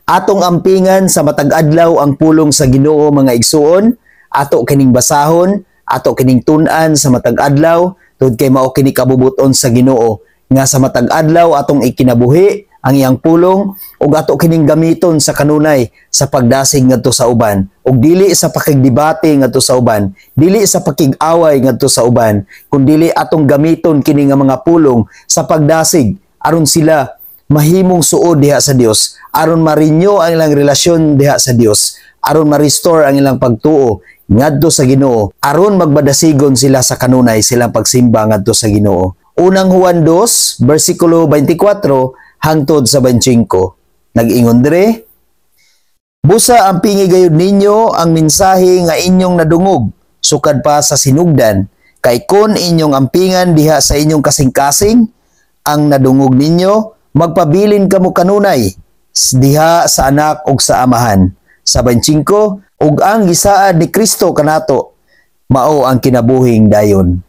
Atong ampingan sa matag adlaw ang pulong sa Ginoo mga igsuon, ato kining basahon, ato kining tun-an sa matag adlaw, tungod kay mao kini kabubuton sa Ginoo nga sa matag adlaw atong ikinabuhi ang iyang pulong ug ato kining gamiton sa kanunay sa pagdasig ngadto sa uban ug dili sa pakigdebate ngadto sa uban, dili sa pakig-away ngadto sa uban, kundi atong gamiton kini nga mga pulong sa pagdasig aron sila mahimong suod diha sa Dios, aron ma-renew ang ilang relasyon diha sa Dios, aron ma-restore ang ilang pagtuo ngadto sa Ginoo, aron magbadasigon sila sa kanunay silang pagsimba ngadto sa Ginoo. Unang Juan 2, versikulo 24 hangtod sa 25. Nag-ingon dire, busa ang pingi gayud ninyo ang mensahe nga inyong nadungog sukad pa sa sinugdan, kay kun inyong ampingan diha sa inyong kasing-kasing ang nadungog ninyo, magpabilin kamo kanunay diha sa anak ug sa amahan. Sa 25, ug ang gisaad ni Kristo kanato mao ang kinabuhing dayon.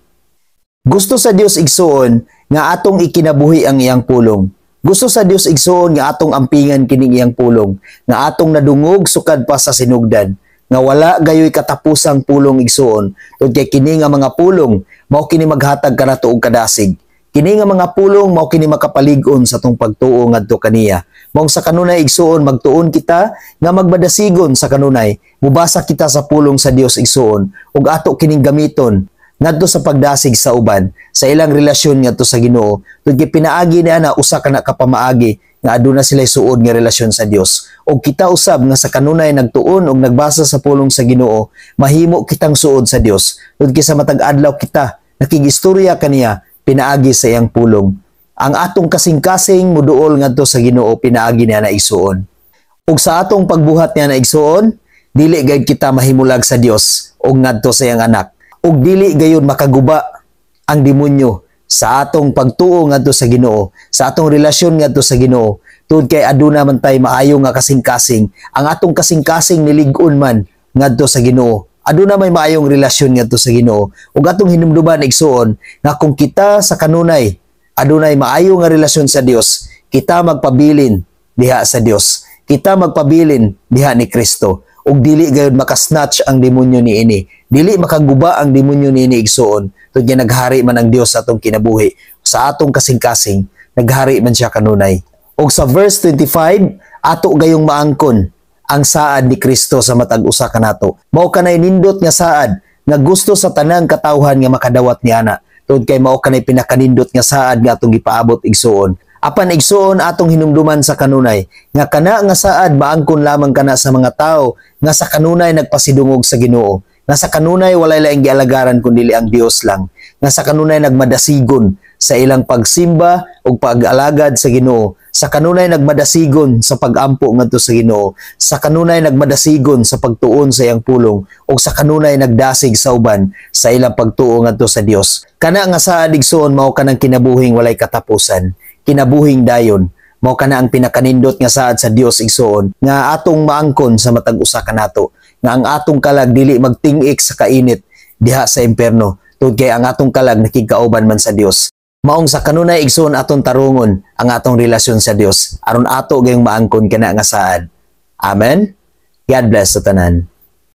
Gusto sa Dios igsuon nga atong ikinabuhi ang iyang pulong. Gusto sa Dios igsuon nga atong ampingan kining iyang pulong, nga atong nadungog sukad pa sa sinugdan, nga wala gayoy katapusang pulong igsuon. Tungod kay kini nga mga pulong mao kini maghatag kanato og kadasig. Kini nga mga pulong mao kini makapalig-on sa tong pagtuo ngadto kaniya. Mao sa kanunay igsuon magtuon kita nga magbadasigon sa kanunay. Mubasa kita sa pulong sa Dios igsuon ug ato kining gamiton ngadto sa pagdasig sa uban sa ilang relasyon ngadto sa Ginoo. Tungod pinaagi ni ana usa ka na kapamaagi nga aduna sila suod nga relasyon sa Dios. Ug kita usab nga sa kanunay nagtuon ug nagbasa sa pulong sa Ginoo, mahimo kitang suod sa Dios. Tungod sa matag adlaw kita nakigistorya kaniya pinaagi sa iyang pulong. Ang atong kasing-kasing muduol ngadto sa Ginoo pinaagi niya na igsuon. Ug sa atong pagbuhat niya na igsuon, dili gayud kita mahimulag sa Dios ug ngadto sa iyang anak. Ug dili gayud makaguba ang demonyo sa atong pagtuo ngadto sa Ginoo, sa atong relasyon ngadto sa Ginoo. Tungod kay aduna man tay maayo nga kasing-kasing, ang atong kasing-kasing nilig-on man ngadto sa Ginoo. Aduna may maayong relasyon ngadto sa Ginoo. Ug atong hinumduman igsuon nga kung kita sa kanunay adunay maayo nga relasyon sa Dios, kita magpabilin diha sa Dios. Kita magpabilin diha ni Kristo. Ug dili gayud makasnatch ang demonyo niini. Dili makaguba ang demonyo niini igsuon. Tungod naghari man ang Dios sa atong kinabuhi. Sa atong kasing-kasing, naghari man siya kanunay. Ug sa verse 25, ato gayong maangkon ang saad ni Kristo sa matag usa kanato. Mao kanay nindot nga saad nga gusto sa tanang katawhan nga makadawat niana. Tungod kay mao kanay pinakanindot nga saad nga atong gipaabot igsuon. Apan igsuon atong hinumduman sa kanunay nga kana nga saad maangkon lamang kana sa mga tawo nga sa kanunay nagpasidungog sa Ginoo. Nga sa kanunay walay laing gialagaran kundi ang Dios lang. Nga sa kanunay nagmadasigon sa ilang pagsimba ug pag-alagad sa Ginoo. Sa kanunay nagmadasigon sa pag-ampo ngadto sa Ginoo. Sa kanunay nagmadasigon sa pagtuon sa iyang pulong ug sa kanunay nagdasig sa uban sa ilang pagtuo ngadto sa Dios. Kana nga saad igsuon mao kanang kinabuhing walay katapusan, kinabuhing dayon. Mao kana ang pinakanindot nga saad sa Dios igsuon nga atong maangkon sa matag usa kanato, nga ang atong kalag dili magting-ik sa kainit diha sa impierno. Tungod kay ang atong kalag nakigkauban man sa Dios. Maong sa kanunay igsoon atong tarungon ang atong relasyon sa Dios aron ato gayong maangkon kana nga saad. Amen. God bless sa tanan.